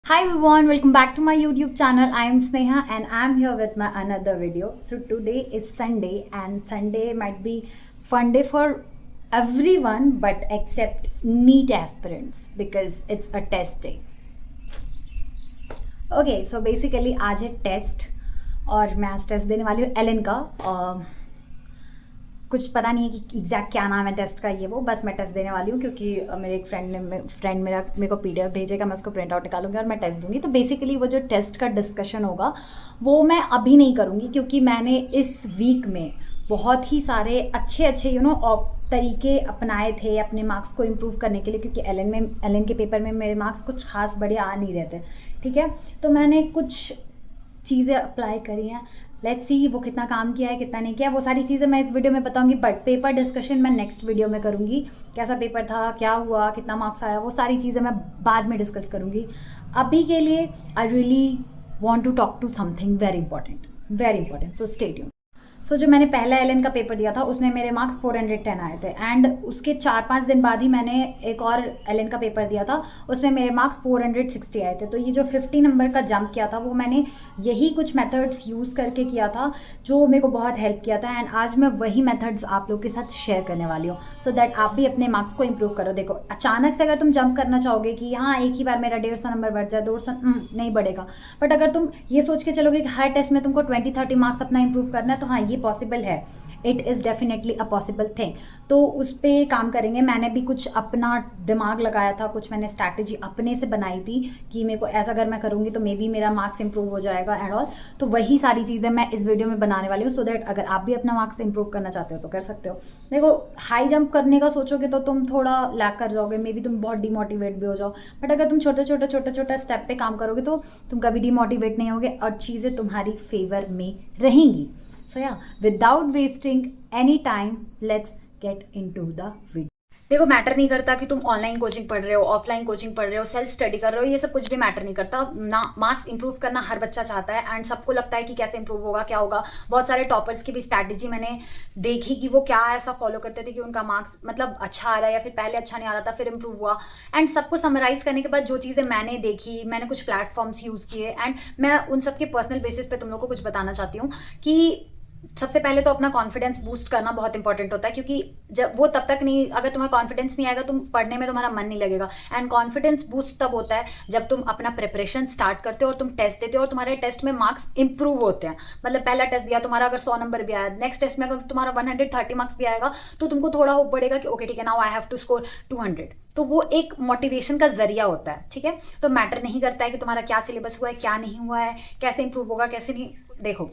Hi everyone, welcome back to my YouTube channel. I am Sneha and I am here with my another video. So today is Sunday and Sunday might be fun day for everyone but except NEET aspirants because it's a test day. Okay, so basically आज है test और मैं आज test देने वाली हूँ Elon का। कुछ पता नहीं है कि एग्जैक्ट क्या नाम है टेस्ट का, ये वो बस मैं टेस्ट देने वाली हूँ क्योंकि मेरे एक फ्रेंड मेरे को पीडीएफ भेजेगा, मैं उसको प्रिंट आउट निकालूंगी और मैं टेस्ट दूंगी। तो बेसिकली वो जो टेस्ट का डिस्कशन होगा वो मैं अभी नहीं करूँगी क्योंकि मैंने इस वीक में बहुत ही सारे अच्छे तरीके अपनाए थे अपने मार्क्स को इम्प्रूव करने के लिए, क्योंकि एलन के पेपर में मेरे मार्क्स कुछ खास बढ़िया आ नहीं रहे थे। ठीक है, तो मैंने कुछ चीज़ें अप्लाई करी हैं। लेट्स सी वो कितना काम किया है कितना नहीं किया, वो सारी चीज़ें मैं इस वीडियो में बताऊंगी। बट पेपर डिस्कशन मैं नेक्स्ट वीडियो में करूंगी। कैसा पेपर था, क्या हुआ, कितना मार्क्स आया, वो सारी चीज़ें मैं बाद में डिस्कस करूंगी। अभी के लिए I really want to talk to something very important, so stay tuned. So जो मैंने पहला एलन का पेपर दिया था उसमें मेरे मार्क्स 410 आए थे एंड उसके 4-5 दिन बाद ही मैंने एक और एलन का पेपर दिया था, उसमें मेरे मार्क्स 460 आए थे। तो ये जो 50 नंबर का जंप किया था वो मैंने यही कुछ मेथड्स यूज़ करके किया था जो मेरे को बहुत हेल्प किया था एंड आज मैं वही मेथड्स आप लोग के साथ शेयर करने वाली हूँ सो दैट आप भी अपने मार्क्स को इम्प्रूव करो। देखो, अचानक से अगर तुम जंप करना चाहोगे कि हाँ एक ही बार मेरा 150 नंबर बढ़ जाए, 200 नहीं बढ़ेगा। बट अगर तुम ये सोच के चलोगे कि हर टेस्ट में तुमको 20-30 मार्क्स अपना इंप्रूव करना है तो हाँ ये पॉसिबल है, it is definitely a possible thing. तो उस पर काम करेंगे। मैंने भी कुछ अपना दिमाग लगाया था, कुछ मैंने स्ट्रैटेजी अपने से बनाई थी कि मेरे को ऐसा अगर मैं करूँगी तो मे बी मेरा मार्क्स इंप्रूव हो जाएगा एंड ऑल। तो वही सारी चीज़ें मैं इस वीडियो में बनाने वाली हूँ सो दैट अगर आप भी अपना मार्क्स इंप्रूव करना चाहते हो तो कर सकते हो। देखो, हाई जंप करने का सोचोगे तो तुम थोड़ा लैग कर जाओगे, मे बी तुम बहुत डिमोटिवेट भी हो जाओ। बट अगर तुम छोटे स्टेप पे काम करोगे तो तुम कभी डिमोटिवेट नहीं होगे और चीज़ें तुम्हारी फेवर में रहेंगी। So yeah, without wasting any time, let's get into the video. देखो, मैटर नहीं करता कि तुम ऑनलाइन कोचिंग पढ़ रहे हो, ऑफलाइन कोचिंग पढ़ रहे हो, सेल्फ स्टडी कर रहे हो, ये सब कुछ भी मैटर नहीं करता ना। मार्क्स इंप्रूव करना हर बच्चा चाहता है एंड सबको लगता है कि कैसे इंप्रूव होगा, क्या होगा। बहुत सारे टॉपर्स की भी स्ट्रैटेजी मैंने देखी कि वो क्या ऐसा फॉलो करते थे कि उनका मार्क्स मतलब अच्छा आ रहा है या फिर पहले अच्छा नहीं आ रहा था फिर इंप्रूव हुआ। एंड सबको समराइज करने के बाद जो चीज़ें मैंने देखी, मैंने कुछ प्लेटफॉर्म्स यूज़ किए एंड मैं उन सब के पर्सनल बेसिस पे तुम लोग को कुछ बताना चाहती हूँ कि सबसे पहले तो अपना कॉन्फिडेंस बूस्ट करना बहुत इंपॉर्टेंट होता है, क्योंकि जब वो तब तक नहीं, अगर तुम्हारा कॉन्फिडेंस नहीं आएगा तुम पढ़ने में तुम्हारा मन नहीं लगेगा। एंड कॉन्फिडेंस बूस्ट तब होता है जब तुम अपना प्रिपरेशन स्टार्ट करते हो और तुम टेस्ट देते हो और तुम्हारे टेस्ट में मार्क्स इंप्रूव होते हैं। मतलब पहला टेस्ट दिया तुम्हारा अगर 100 नंबर भी आया, नेक्स्ट टेस्ट में अगर तुम्हारा 130 मार्क्स भी आएगा तो तुमको थोड़ा होप बढ़ेगा कि ओके ठीक है, now I have to score 200। तो वो एक मोटिवेशन का जरिया होता है। ठीक है, तो मैटर नहीं करता है कि तुम्हारा क्या सिलेबस हुआ है, क्या नहीं हुआ है, कैसे इंप्रूव होगा कैसे नहीं। देखो,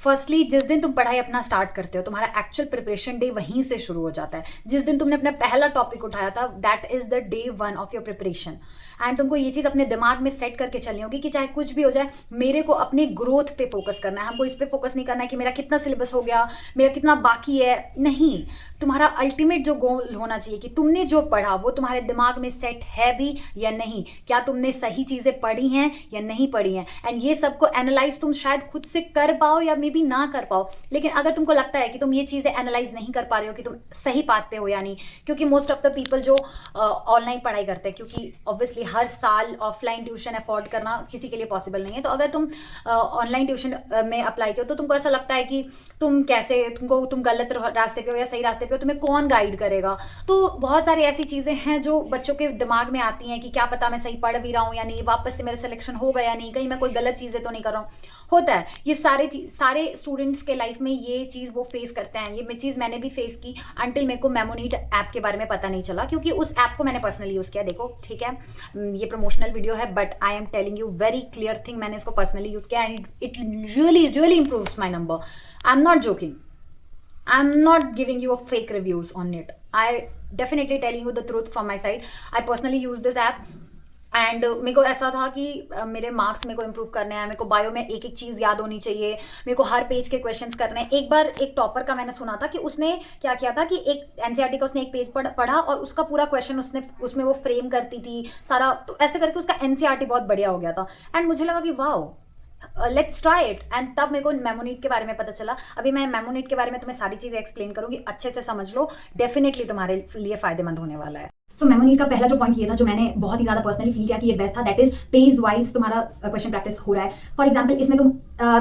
फर्स्टली जिस दिन तुम पढ़ाई अपना स्टार्ट करते हो तुम्हारा एक्चुअल प्रिपरेशन डे वहीं से शुरू हो जाता है। जिस दिन तुमने अपना पहला टॉपिक उठाया था that is the day 1 of your preparation. And तुमको ये चीज़ अपने दिमाग में सेट करके चलनी होगी कि चाहे कुछ भी हो जाए मेरे को अपने ग्रोथ पे फोकस करना है। हमको इस पे फोकस नहीं करना है कि मेरा कितना सिलेबस हो गया, मेरा कितना बाकी है। नहीं, तुम्हारा अल्टीमेट जो गोल होना चाहिए कि तुमने जो पढ़ा वो तुम्हारे दिमाग में सेट है भी या नहीं, क्या तुमने सही चीज़ें पढ़ी हैं या नहीं पढ़ी हैं। एंड ये सबको एनालाइज तुम शायद खुद से कर पाओ या मे बी ना कर पाओ, लेकिन अगर तुमको लगता है कि तुम ये चीज़ें एनालाइज नहीं कर पा रहे हो कि तुम सही पाथ पे हो या नहीं, क्योंकि मोस्ट ऑफ द पीपल जो ऑनलाइन पढ़ाई करते हैं, क्योंकि ऑब्वियसली हर साल ऑफलाइन ट्यूशन अफोर्ड करना किसी के लिए पॉसिबल नहीं है। तो अगर तुम ऑनलाइन ट्यूशन में अप्लाई करो तो तुमको ऐसा लगता है कि तुम गलत रास्ते पे हो या सही रास्ते पे हो, तुम्हें कौन गाइड करेगा। तो बहुत सारी ऐसी चीज़ें हैं जो बच्चों के दिमाग में आती हैं कि क्या पता मैं सही पढ़ भी रहा हूँ या नहीं, वापस से मेरा सिलेक्शन होगा या नहीं, कहीं मैं कोई गलत चीज़ें तो नहीं कर रहा हूँ। होता है, ये सारे स्टूडेंट्स के लाइफ में ये चीज़ वो फेस करते हैं। ये चीज़ मैंने भी फेस की अंटिल मेरे को मेमोनीट ऐप के बारे में पता नहीं चला, क्योंकि उस ऐप को मैंने पर्सनली यूज़ किया। देखो ठीक है, ये प्रमोशनल वीडियो है but I am telling you very clear thing, मैंने इसको पर्सनली यूज़ किया and it really improves my number. I am not joking, I'm not giving you a fake reviews on it. I definitely telling you the truth from my side. I personally use this app and मेरे को ऐसा था कि मेरे marks मेरे को improve करने हैं, मेरे को बायो में एक एक चीज़ याद होनी चाहिए, मेरे को हर पेज के क्वेश्चंस करने हैं। एक बार एक टॉपर का मैंने सुना था कि उसने क्या किया था कि एक एनसीईआरटी का उसने एक पेज पढ़ा और उसका पूरा क्वेश्चन उसमें वो फ्रेम करती थी सारा, तो ऐसे करके उसका एनसीईआरटी बहुत बढ़िया हो गया था। एंड मुझे लगा कि wow let's try it. And तब मेरे को मेमोनीट के बारे में पता चला। अभी मैं मेमोनीट के बारे में तुम्हें सारी चीज़ें एक्सप्लेन करूंगी, अच्छे से समझ लो, डेफिनेटली तुम्हारे लिए फ़ायदेमंद होने वाला है। सो मेमोनी का पहला जो पॉइंट ये था जो मैंने बहुत ही ज्यादा पर्सनली फील किया कि ये बेस्ट था, दैट इज पेज वाइज तुम्हारा क्वेश्चन प्रैक्टिस हो रहा है। फॉर एग्जांपल इसमें तुम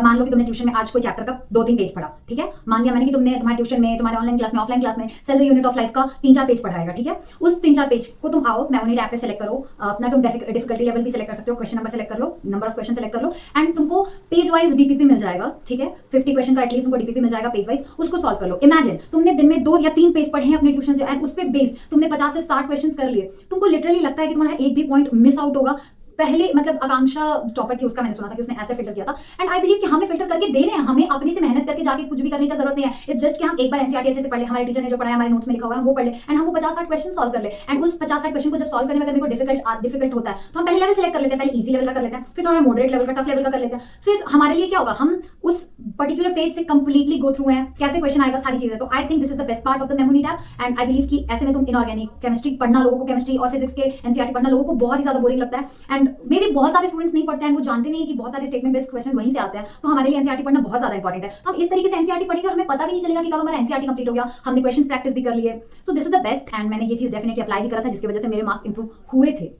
मान लो कि तुमने ट्यूशन में आज कोई चैप्टर का 2-3 पेज पढ़ा, ठीक है। मान लिया मैंने कि तुमने तुम्हारे ट्यूशन में, तुम्हारे ऑनलाइन क्लास में, ऑफलाइन क्लास में cell the unit of life का 3-4 पेज पढ़ाएगा, ठीक है। उस 3-4 पेज को तुम आओ मेमोनी ऐप पे सेलेक्ट करो, अपना तुम डिफिकल्टी लेवल भी सेलेक्ट कर सकते हो, क्वेश्चन नंबर सेलेक्ट कर लो, नंबर ऑफ क्वेश्चन सेलेक्ट कर लो, एंड तुमको पेज वाइज डीपीपी मिल जाएगा, ठीक है। 50 क्वेश्चन का एटलीस्ट तुमको डीपीपी मिल जाएगा पेज वाइज, उसको सॉल्व कर लो। इमेजिन तुमने दिन में 2 या 3 पेज पढ़े हैं अपने ट्यूशन से एंड उस पे बेस तुमने 50 से 60 क्वेश्चन कर लिए, तुमको लिटरली लगता है कि तुम्हारा एक भी पॉइंट मिस आउट होगा। पहले मतलब आकांक्षा टॉपर थी, उसका मैंने सुना था कि उसने ऐसे फिल्टर किया था, एंड आई बिलीव कि हमें फिल्टर करके दे रहे हैं, हमें अपनी से मेहनत करके जाके कुछ भी करने की जरूरत नहीं है। इट्स जस्ट कि हम एक बार एनसीईआरटी अच्छे से पढ़ ले, हमारे टीचर ने जो पढ़ाया हमारे नोट्स में लिखा हुआ है वो पढ़ ले, एंड हम वो 50-60 क्वेश्चन सॉल्व कर ले। एंड उस 50-60 क्वेश्चन को जब सॉल्व करने में अगर मेरे को डिफिकल्ट होता है तो हम पहले लेवल सेलेक्ट कर लेते हैं, पहले इजी लेवल का कर लेते हैं, फिर थोड़ा मॉडरेट लेवल का, टफ लेवल का कर लेते हैं। फिर हमारे लिए क्या होगा, हम उस पर्टिकुलर पेज से कंप्लीटली गो थ्रू हैं, कैसे क्वेश्चन आएगा, सारी चीजें। तो I think this is the best part of the memory tab, and I believe कि ऐसे में तुम इनऑर्गेनिक केमिस्ट्री पढ़ना, लोगों को केमिस्ट्री और फिजिक्स के एनसीईआरटी पढ़ना लोगों को बहुत ही ज्यादा बोरिंग लगता है, एंड मे बी बहुत सारे स्टूडेंट्स नहीं पढ़ते हैं, वो जानते नहीं कि बहुत सारे स्टेटमेंट बेस्ड क्वेश्चन वहीं से आते हैं। तो हमारे लिए एनसीईआरटी पढ़ना बहुत ज्यादा इंपॉर्टेंट है। तो हम इस तरीके से एनसीईआरटी पढ़ेंगे और हमें पता भी नहीं चलेगा कि कब हमारा एनसीईआरटी कंप्लीट हो गया, हमने क्वेश्चंस प्रैक्टिस भी कर लिए। So this is the best, and मैंने ये चीज डेफिनेटली अप्लाई भी करा था, जिसकी वजह से मेरे मार्क्स इंप्रूव हुए थे।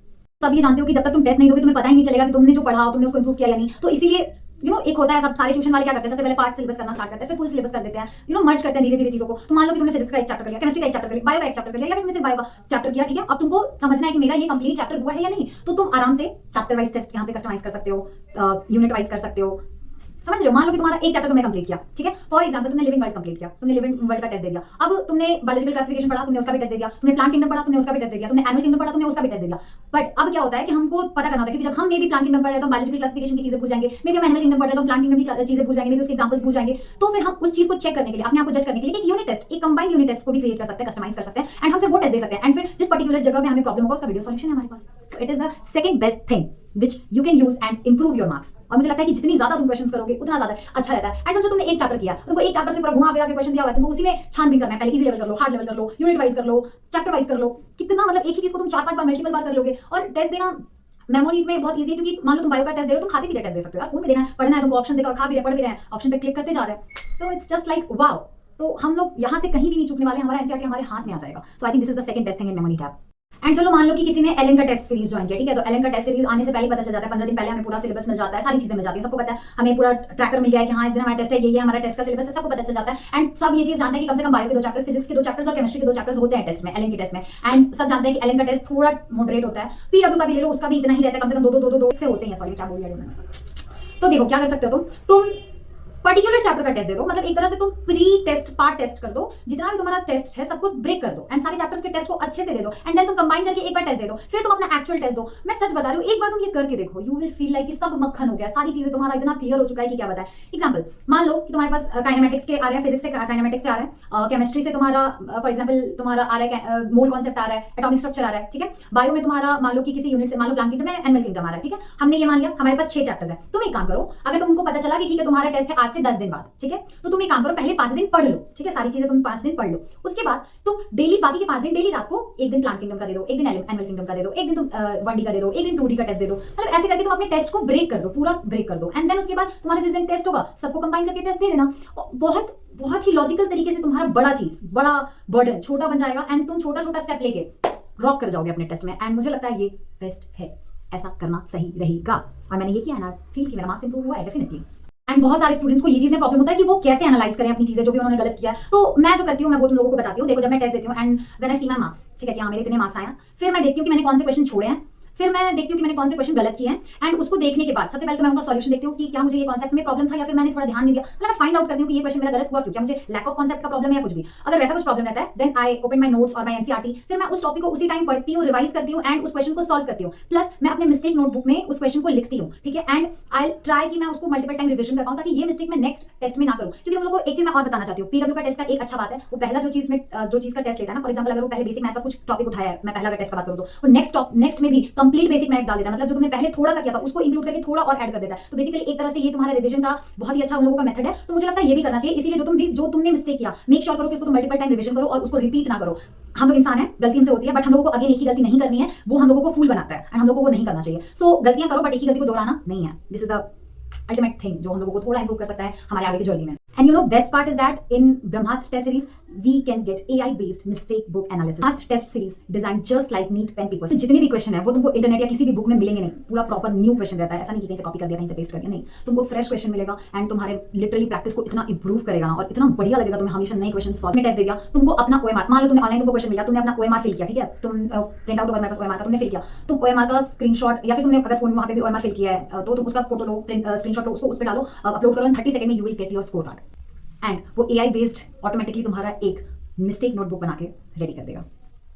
सब ये जानते हो कि जब तक तुम टेस्ट नहीं दोगे तुम्हें पता ही नहीं चलेगा कि तुमने जो पढ़ा तुमने उसको इंप्रूव किया या नहीं। तो इसीलिए एक होता है, सब सारे ट्यूशन वाले क्या करते हैं, सबसे पहले पार्ट सिलेबस करना स्टार्ट करते हैं, फिर फुल सिलेबस कर देते हैं, मर्ज करते हैं धीरे धीरे चीजों को। तो मान लो कि तुमने फिजिक्स का एक चैप्टर कर लिया, केमिस्ट्री का एक चैप्टर कर लिया, बायो का एक चैप्टर कर लिया, या फिर तुमने सिर्फ बायो का चैप्टर किया, ठीक है। अब तुमको समझना है कि मेरा ये कंप्लीट चैप्टर हुआ है या नहीं, तो तुम आराम से चैप्टर वाइज टेस्ट यहाँ पे कस्टमाइज कर सकते हो, यूनिट वाइज कर सकते हो, समझ रहे हो। मान लो कि तुम्हारा एक चैप्टर तुमने कंप्लीट किया, ठीक है। फॉर एग्जांपल तुमने लिविंग वर्ल्ड कंप्लीट किया, तुमने लिविंग वर्ल्ड का टेस्ट दे दिया। अब तुमने बायोलॉजिकल क्लासिफिकेशन पढ़ा, तुमने उसका भी टेस्ट दे दिया, तुमने प्लांट किंगडम पढ़ा, तुमने उसका भी टेस्ट दे दिया, तुमने एनिमल किंगडम पढ़ा, तुमने उसका भी टेस्ट दे दिया। बट अब क्या होता है कि हमको पता करना होता है, क्योंकि जब हम मे भी प्लांट किंगडम पढ़ रहे हैं तो हम बायोलॉजिकल क्लासिफिकेशन की चीजें भूल जाएंगे, मे भी हम एनिमल किंगडम पढ़ रहे हैं तो हम प्लांट किंगडम की चीजें भूल जाएंगे, मे भी उसके एग्जांपल्स भूल जाएंगे। तो फिर हम उस चीज को चेक करने के लिए, अपने आप को जज करने के लिए एक यूनिट टेस्ट, एक कंबाइंड यूनिट टेस्ट को भी क्रिएट कर सकते हैं, कस्टमाइज कर सकते हैं, एंड हम फिर वो टेस्ट दे सकते हैं, एंड फिर जिस पर्टिकुलर जगह में हमें प्रॉब्लम होगा उसका वीडियो सॉल्यूशन है हमारे पास। So it is the second best thing which you can use and improve your marks। और मुझे लगता है कि जितनी ज्यादा तुम क्वेश्चंस करोगे उतना ज्यादा अच्छा रहता है। एंड समझो तुमने एक चैप्टर किया, तुमको एक चैप्टर से पूरा घुमा फिरा के क्वेश्चन दिया हुआ है, तुमको उसी में छानबीन करना है, पहले इजी लेवल कर लो, हार्ड लेवल कर लो, यूनिट वाइज कर लो, चैप्टर वाइज कर लो। कितना मतलब एक ही चीज को तुम 4-5 बार मल्टीपल बार कर लोगे। और टेस्ट देना मेमोरी में बहुत इजी है, क्योंकि मान लो तुम बायो का टेस्ट दे रहे हो, तुम खाते पीते टेस्ट दे सकते हो यार, फोन में देना है, पढ़ना है तुमको, ऑप्शन देखा, खा भी रहे, पढ़ भी रहे हैं, ऑप्शन पे क्लिक करते जा रहे हैं। तो इट्स जस्ट लाइक वाओ। तो हम लोग यहाँ से कहीं भी नहीं चूकने वाले, हमारा एनसीईआरटी हमारे हाथ में आ जाएगा। So I think this is the second best thing in memory tab. And चलो मान लो कि किसी ने एलन का टेस्ट सीरीज ज्वाइन किया, ठीक है। तो एलन का टेस्ट सीरीज आने से पहले पता चल जाता है, 15 दिन पहले हमें पूरा सिलेबस मिल जाता है, सारी चीजें मिल जाती है, सबको पता है, हमें पूरा ट्रैकर मिल गया है कि हाँ इस दिन हमारा टेस्ट है, ये हमारा टेस्ट का सिलेबस है, सबको पता चल जाता है। एंड सब ये चीज जानते हैं कि कम से कम बायो के 2 चैप्टर्स, फिजिक्स के 2 चैप्टर्स और केमिस्ट्री के 2 चैप्टर्स होते हैं टेस्ट में, एलन के टेस्ट में। एंड सब जानते हैं कि एलन का टेस्ट थोड़ा मॉडरेट होता है, पीडब्ल्यू का भी ले लो, उसका भी इतना ही रहता है, कम से कम 2 से होते हैं। सॉरी क्या बोल रही हूँ। तो देखो क्या कर सकते हो तुम पर्टिकुलर चैप्टर का टेस्ट दे दो, मतलब एक तरह से तुम प्री टेस्ट पार्ट टेस्ट कर दो, जितना भी तुम्हारा टेस्ट है सबको ब्रेक कर दो, एंड सारे चैप्टर्स के टेस्ट को अच्छे से दे दो, एंड देन तुम कंबाइन करके एक बार टेस्ट दे दो, फिर तुम अपना एक्चुअल टेस्ट दो। मैं सच बता रही हूँ, एक बार तुम ये करके देखो, यू विल फील लाइक कि सब मक्खन हो गया, सारी चीजें तुम्हारा इतना क्लियर हो चुका है कि क्या बताए। एग्जाम्पल मान लो कि तुम्हारे पास काइनेमेटिक्स के आ रहा है, फिजिक्स से काइनेमेटिक्स से आ रहा है, केमिस्ट्री से तुम्हारा फॉर एग्जाम्पल तुम्हारा आ रहा है मोल कॉन्सेप्ट आ रहा है, एटॉमिक स्ट्रक्चर आ रहा है, ठीक है। बायो में तुम्हारा मान लो कि किसी यूनिट से, मान लो प्लांट किंगडम में एनिमल किंगडम आ रहा है, ठीक है। हमने ये मान लिया हमारे पास 6 चैप्टर्स है। तुम एक काम करो, अगर तुमको पता चला कि ठीक है तुम्हारा टेस्ट है आज से 10 दिन बाद, ठीक है, तो तुम एक काम करो, पहले 5 दिन पढ़ लो, ठीक है, सारी चीजें तुम 5 दिन पढ़ लो। उसके बाद तुम डेली, बाकी के 5 दिन डेली रात को एक दिन प्लांट किंगडम का दे दो, एक दिन एनिमल किंगडम का दे दो, एक दिन तुम 1D का दे दो, एक दिन 2D का टेस्ट दे दो। मतलब ऐसे करके तुम अपने टेस्ट को ब्रेक कर दो, पूरा ब्रेक कर दो, एंड देन उसके बाद तुम्हारा जिस दिन टेस्ट होगा सबको कंबाइन करके टेस्ट दे देना। बहुत बहुत ही लॉजिकल तरीके से तुम्हारा बड़ा बर्डन छोटा बन जाएगा, एंड तुम छोटा छोटा स्टेप लेके रॉक कर जाओगे अपने टेस्ट में। एंड मुझे लगता है ये बेस्ट है, ऐसा करना सही रहेगा। और मैंने ये किया है ना, फील कि मेरा मार्क्स इंप्रूव हुआ है डेफिनेटली। एंड बहुत सारे स्टूडेंट्स को ये चीज में प्रॉब्लम होता है कि वो कैसे एनालाइज करें अपनी चीजें जो भी उन्होंने गलत किया। तो मैं जो करती हूँ, मैं वो तुम लोगों को बताती हूँ। देखो जब मैं टेस्ट देती हूँ and when I see my marks, ठीक है, कि हाँ मेरे इतने मार्क्स आया, फिर मैं देखती हूँ कि मैंने कौन से क्वेश्चन छोड़े हैं, फिर मैं देखती हूँ कि मैंने कौन से क्वेश्चन गलत किए हैं, एंड उसको देखने के बाद सबसे पहले तो मैं उनका सॉल्यूशन देखती हूँ कि क्या मुझे ये कॉन्सेप्ट में प्रॉब्लम था या फिर मैंने थोड़ा ध्यान नहीं दिया। मतलब मैं फाइंड आउट करती हूँ कि ये क्वेश्चन मेरा गलत हुआ क्यों, क्या मुझे लैक ऑफ कॉन्सेप्ट का प्रॉब्लम है या कुछ भी। अगर वैसा कुछ प्रॉब्लम रहता है then I open my notes और माय एनसीईआरटी, फिर मैं उस टॉपिक को उसी टाइम पढ़ती हूँ, रिवाइज करती हूँ एंड उस क्वेश्चन को सॉल्व करती हूँ। प्लस मैं अपने मिस्टेक नोटबुक में उस क्वेश्चन को लिखती हूँ, ठीक है, एंड आई ट्राई कि मैं उसको मल्टीपल टाइम रिविजन कर पाऊँ ताकि ये मिस्टेक मैं नेक्स्ट टेस्ट में ना करूँ। क्योंकि तुम लोगों को एक चीज मैं और बताना चाहती हूँ, पीडब्ल्यू का टेस्ट का एक अच्छा बात है, वो पहला जो चीज का टेस्ट लेता है ना, फॉर एग्जाम्पल अगर वो पहले बेसिक मैथ का कुछ टॉपिक उठाया है, मैं पहला का टेस्ट का बात करूँ तो वो नेक्स्ट में भी कंप्लीट बेसिक मैथ डाल देता है। मतलब जो तुमने पहले थोड़ा सा किया था उसको इंक्लूड करके थोड़ा और ऐड कर देता है। तो बेसिकली एक तरह से ये तुम्हारा रिवीजन का बहुत ही अच्छा उन लोगों का मेथड है। तो मुझे लगता है ये भी करना चाहिए। इसीलिए जो तुमने मिस्टेक किया, मेक श्योर करो कि उसको तुम मल्टीपल टाइम रिवीजन करो और उसको रिपीट ना करो। हम लोग इंसान हैं, गलती हमसे होती है, बट हम लोगों को अगेन एक ही गलती नहीं करनी है, वो हम लोगों को फूल बनाता है एंड हम लोगों को नहीं करना चाहिए। सो गलतियां करो बट एक ही गलती को दोहराना नहीं है। This is the ultimate thing जो हम लोगों को थोड़ा इंप्रूव कर सकता है हमारे आगे की जर्नी में। And you know, best part is that in Brahmastra test series, we can get AI-based mistake book analysis. Brahmastra test series designed just like neat pen papers. जितने भी क्वेश्चन है वो तुमको इंटरनेट या किसी भी बुक में मिलेंगे नहीं, पूरा प्रॉपर न्यू क्वेश्चन रहता है। ऐसा नहीं कि कहीं से कॉपी कर दिया, कहीं से पेस्ट कर दिया, नहीं, तुमको फ्रेश क्वेश्चन मिलेगा एंड तुम्हारे लिटरली प्रैक्टिस को इतना इंप्रूव करेगा ना, और इतना बढ़िया लगेगा तुम्हें हमेशा नए क्वेश्चन सॉल्व में टेस्ट देगा। तुमको अपना OMR, मान लो तुमने ऑनलाइन तुमको क्वेश्चन मिला, तुमने अपना OMR फिल किया, ठीक है, तुम प्रिंट आउट होगा मेरे पास OMR का, तुमने फिल किया, तुम OMR का स्क्रीनशॉट या फिर तुमने अगर फोन वहां पे भी OMR फिल किया है तो तुम उसका फोटो लो, स्क्रीनशॉट लो, उसको उस पर डालो, अपलोड करो, 30 सेकंड में you will get your score card. And वो AI बेस्ड ऑटोमेटिकली तुम्हारा एक मिस्टेक नोटबुक बना के रेडी कर देगा।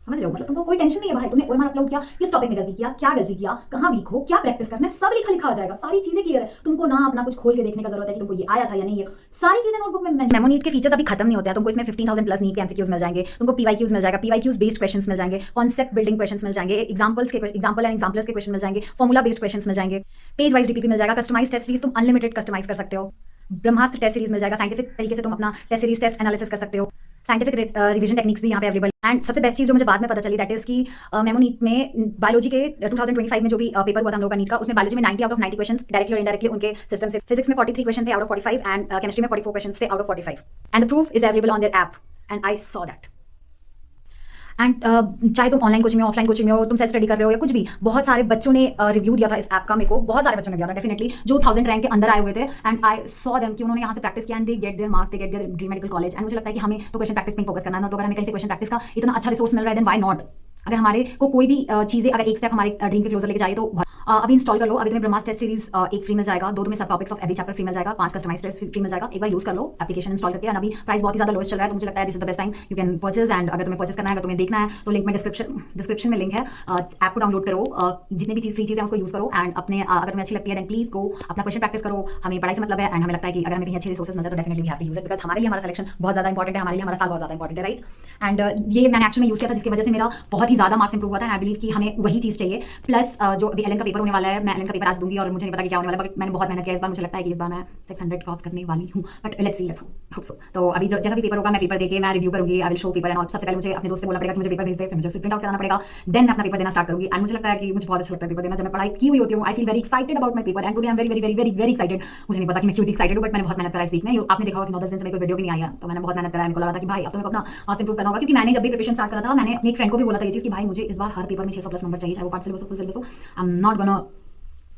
समझ रहे हो, मतलब तुमको कोई टेंशन नहीं है भाई, तुमने OMR अपलोड किया, किस टॉपिक में गलती किया, क्या गलती किया, कहाँ वीक हो, क्या प्रैक्टिस करना है, सब लिखा आ जाएगा, सारी चीजें क्लियर है। तुमको ना अपना कुछ खोल के देखने का जरूरत है कि तुमको ये आया था या नहीं है, सारी चीजें नोटबुक में। मेमो नीट के फीचर्स अभी खत्म नहीं होते हैं, तुमको इसमें 15,000 प्लस नीट के MCQs मिल जाएंगे, तुमको PYQs मिल जाएगा, PYQs बेस्ड क्वेश्चंस मिल जाएंगे, कॉन्सेप्ट बिल्डिंग क्वेश्चंस मिल जाएंगे, एग्जांपल एंड एग्जांपलर्स के क्वेश्चन मिल जाएंगे, फॉर्मूला बेस्ड क्वेश्चंस मिल जाएंगे, पेज वाइज DPP मिल जाएगा, कस्टमाइज टेस्ट सीरीज तुम अनलिमिटेड कस्टमाइज कर सकते हो, ब्रह्मास्त्र टेस्ट सीरीज मिल जाएगा, साइंटिफिक तरीके से तुम अपना टेस्ट सीरीज टेस्ट एनालिसिस कर सकते हो, साइंटिफिक रिवीजन टेक्निक्स भी यहाँ पे अवेलेबल। एंड सबसे बेस्ट चीज़ जो मुझे बाद में पता चली दैट इज कि मेमो नीट में बायोलॉजी के 2025 में जो भी पेपर हुआ था हम लोग का नीट का, उसमें बायोलॉजी में 90 आउट ऑफ 90 क्वेश्चंस डायरेक्टली और इनडायरेक्टली उनके सिस्टम से, फिजिक्स में 43 क्वेश्चन थे आउट ऑफ 45 एंड केमिस्ट्री में 44 क्वेश्चन थे out of 45 and the proof is available on their app and I saw that. And चाहे तुम ऑनलाइन कोचिंग में, ऑफलाइन कोचिंग में हो, तुम सेल्फ स्टडी कर रहे हो या कुछ भी, बहुत सारे बच्चों ने रिव्यू दिया था इस ऐप का, मेरे को बहुत सारे बच्चों ने दिया था डेफिनेटली, जो 1000 रैंक के अंदर आए हुए थे। एंड आई सॉ देम कि उन्होंने यहाँ से प्रैक्टिस किया and they get there marks, they get their dream medical college. And मुझे लगता है कि हमें तो क्वेश्चन प्रैक्टिस में फोकस करना है ना, तो अगर हमें कहीं से क्वेश्चन प्रैक्टिस का इतना अच्छा रिसोर्स मिल रहा है देन व्हाई नॉट। अगर हमारे को कोई भी चीज़ें अगर एक स्टेप हमारे ड्रीम के क्लोजर लेके जा रही है तो अभी इंस्टॉल कर लो। अभी तुम्हें ब्रह्मास्त्र टेस्ट सीरीज एक फ्री मिल जाएगा, 2 तुम्हें सब topics of every chapter free मिल जाएगा, 5 कस्टमाइज टेस्ट फ्री मिल जाएगा। एक बार यूज कर लो एप्लीकेशन इंस्टॉल करके। एंड अभी प्राइस बहुत ही ज्यादा लोएस्ट चल रहा है, तो मुझे लगता है this is the best time you can purchase. And अगर तुम्हें परचेज करना है, अगर तुम्हें देखना है तो लिंक में डिस्क्रिप्शन में लिंक है, ऐप को डाउनलोड करो, जितने भी फ्री चीज़ें उसको यूज करो। एंड अपने अगर तुम्हें अच्छी लगती है देन प्लीज गो अपना क्वेश्चन प्रैक्टिस करो। हमें पढ़ाई से मतलब है एंड हमें लगता है कि अगर हमें कहीं अच्छे रिसोर्सेज मिलता है तो definitely we have to use it, because हमारे लिए हमारा सिलेक्शन बहुत ज्यादा इंपॉर्टेंट है, हमारे लिए हमारा साल बहुत ज्यादा इंपॉर्टेंट है, राइट। एंड ये मैंने एक्चुअली यूज किया था, जिसकी वजह से मेरा बहुत ही ज्यादा मार्क्स इंप्रूव हुआ था। एंड आई बिलीव कि हमें वही चीज़ चाहिए। प्लस जो अभी LN का पेपर होने वाला है, मैं LN का पेपर आज दूंगी और मुझे नहीं पता कि क्या होने वाला है, बट मैंने बहुत मेहनत किया इस बार। मुझे लगता है कि इस बार मैं 600 क्रॉस करने वाली हूँ, but let's see, let's hope so. तो अभी जो जैसा भी पेपर होगा मैं पेपर देके मैं रिव्यू करूंगी, I will show paper and all. सबसे पहले मुझे अपने दोस्त से बोलना पड़ेगा कि मुझे पेपर भेज दे, फिर मुझे उसे प्रिंट आउट कराना पड़ेगा, देन मैं अपना पेपर देना स्टार्ट करूंगी। एंड मुझे लगता है कि मुझे बहुत अच्छा लगता है पेपर देना, जब मैं पढ़ाई की हुई होती हूँ। I feel very excited about my paper and today I am very very very very very excited. मुझे नहीं पता कि मैं क्यों एक्साइटेड हूँ, बट मैंने बहुत मेहनत करा इस वीक में। आपने देखा होगा कि 9-10 दिन से मेरे को वीडियो भी नहीं आया, तो मैंने बहुत मेहनत करा। मेरे को लगा था कि भाई अब तो मेरे को अपना मार्क्स इंप्रूव करना होगा, क्योंकि मैंने जब भी प्रिपरेशन स्टार्ट करा था मैंने अपने एक फ्रेंड को भी बोला था ये चीज़ कि भाई मुझे इस बार हर पेपर में 600 प्लस नंबर चाहिए, चाहे वो पार्ट सिलेबस हो फुल सिलेबस हो। I am not gonna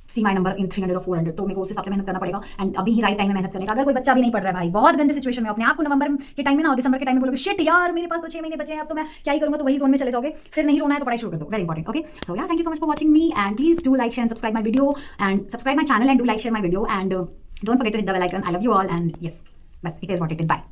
see my number in 300 और 400, तो मेरे को उस हिसाब से मेहनत करना पड़ेगा। एंड अभी ही राइट टाइम में मेहनत करने का। अगर कोई बच्चा भी नहीं पढ़ रहा है भाई, बहुत गंदे सिचुएशन में अपने आप को नवंबर के टाइम में ना और दिसंबर के टाइम में बोलोगे शिट यार मेरे पास तो 6 महीने बचे हैं, अब तो मैं क्या ही करूंगा, तो वही जोन में चले जाओगे। फिर नहीं रोना है तो पढ़ाई शुरू कर दो, वेरी इंपॉर्टेंट। ओके, सो यार thank you so much for watching me and please do like share and subscribe my video and subscribe my channel and do like share my video and don't forget to hit the bell icon. I love you all and yes, बस it is what it is, bye.